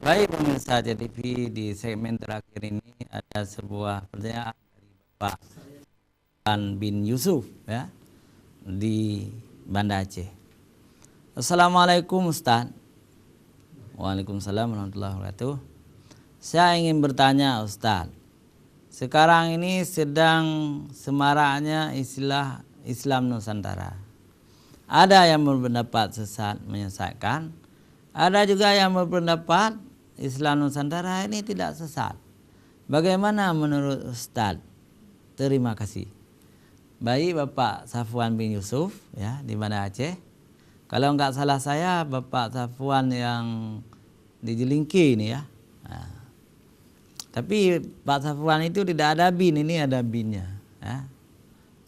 Baik pemirsa JTV, di segmen terakhir ini ada sebuah pertanyaan dari Bapak bin Yusuf ya di Banda Aceh. Assalamualaikum Ustaz. Waalaikumsalam warahmatullahi wabarakatuh. Saya ingin bertanya Ustaz, sekarang ini sedang semaraknya istilah Islam Nusantara. Ada yang berpendapat sesat menyesatkan, ada juga yang berpendapat Islam Nusantara ini tidak sesat. Bagaimana menurut Ustaz? Terima kasih. Baik Bapak Safwan bin Yusuf ya di Banda Aceh. Kalau enggak salah saya Bapak Safwan yang di Jelingki ini ya. Nah, tapi Pak Safwan itu tidak ada bin, ini ada binnya ya.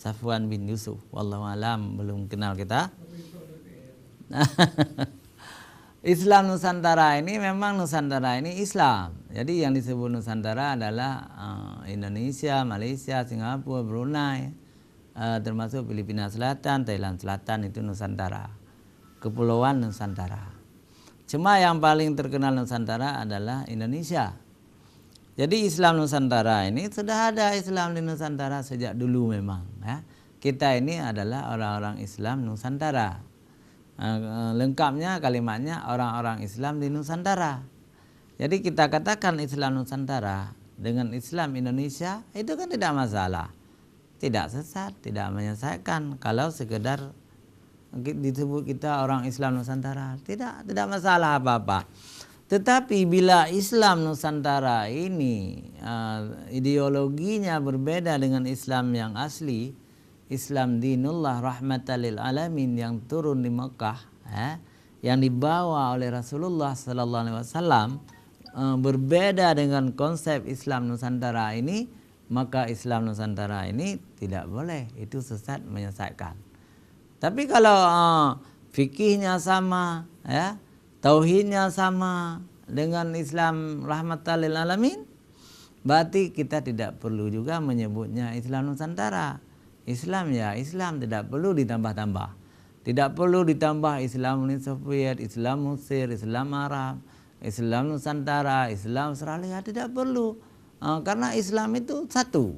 Safwan bin Yusuf, wallahu alam, belum kenal kita. Islam Nusantara ini memang Nusantara ini Islam. Jadi yang disebut Nusantara adalah Indonesia, Malaysia, Singapura, Brunei, termasuk Filipina Selatan, Thailand Selatan, itu Nusantara. Kepulauan Nusantara. Cuma yang paling terkenal Nusantara adalah Indonesia. Jadi Islam Nusantara ini sudah ada Islam di Nusantara sejak dulu memang ya. Kita ini adalah orang-orang Islam Nusantara. Lengkapnya kalimatnya orang-orang Islam di Nusantara. Jadi kita katakan Islam Nusantara dengan Islam Indonesia itu kan tidak masalah, tidak sesat, tidak menyesatkan. Kalau sekedar disebut kita orang Islam Nusantara, tidak masalah apa-apa. Tetapi bila Islam Nusantara ini ideologinya berbeda dengan Islam yang asli, Islam dinullah rahmatan lil alamin yang turun di Mekah, yang dibawa oleh Rasulullah sallallahu alaihi wasallam, berbeda dengan konsep Islam Nusantara ini, maka Islam Nusantara ini tidak boleh, itu sesat menyesatkan. Tapi kalau fikihnya sama ya, tauhidnya sama dengan Islam rahmatan lil alamin, berarti kita tidak perlu juga menyebutnya Islam Nusantara. Islam ya Islam, tidak perlu ditambah-tambah. Tidak perlu ditambah Islam Uni Soviet, Islam Mesir, Islam Arab, Islam Nusantara, Islam Australia, tidak perlu. Karena Islam itu satu.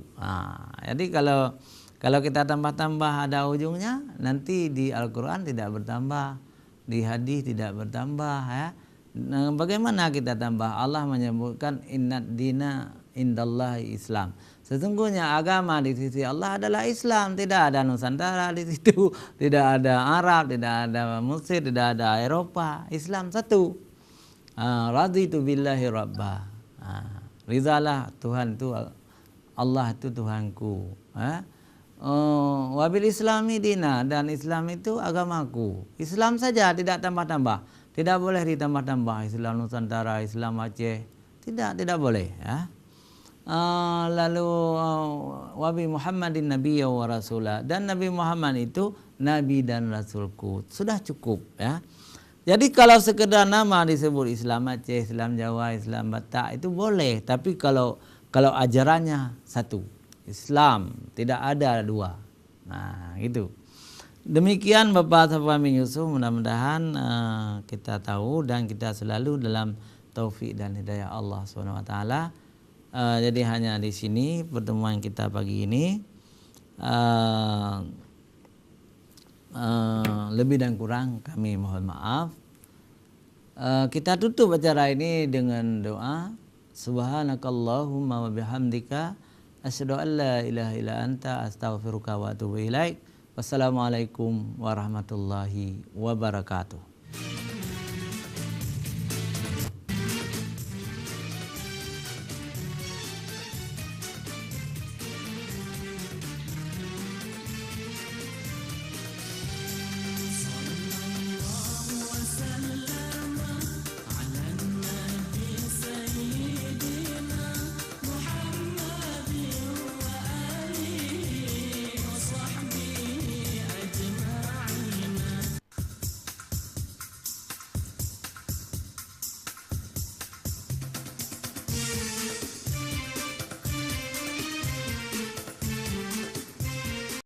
Jadi kalau kita tambah-tambah ada ujungnya, nanti di Al-Quran tidak bertambah, di hadis tidak bertambah ya. Nah, bagaimana kita tambah? Allah menyebutkan innad dina indallahi Islam. Sesungguhnya agama di sisi Allah adalah Islam, tidak ada Nusantara di situ, tidak ada Arab, tidak ada Mesir, tidak ada Eropa. Islam satu. Raditu billahi rabba. Rizalah Tuhan itu, Allah itu Tuhanku. Wabil Islami dina, dan Islam itu agamaku. Islam saja, tidak tambah-tambah. Tidak boleh ditambah-tambah Islam Nusantara, Islam Aceh. Tidak boleh ya. Lalu wabi Muhammadin nabiyya wa rasulah, dan Nabi Muhammad itu nabi dan rasulku, sudah cukup ya. Jadi kalau sekedar nama disebut Islam Aceh, Islam Jawa, Islam Batak itu boleh, tapi kalau ajarannya satu, Islam, tidak ada dua. Nah gitu. Demikian Bapak Safwan bin Yusuf, mudah-mudahan kita tahu dan kita selalu dalam taufik dan hidayah Allah SWT. Jadi hanya di sini pertemuan kita pagi ini. Lebih dan kurang kami mohon maaf. Kita tutup acara ini dengan doa. Subhanakallahumma wa bihamdika asyhadu an la ilaha illa anta astaghfiruka wa atubu ilaik. Wassalamualaikum warahmatullahi wabarakatuh.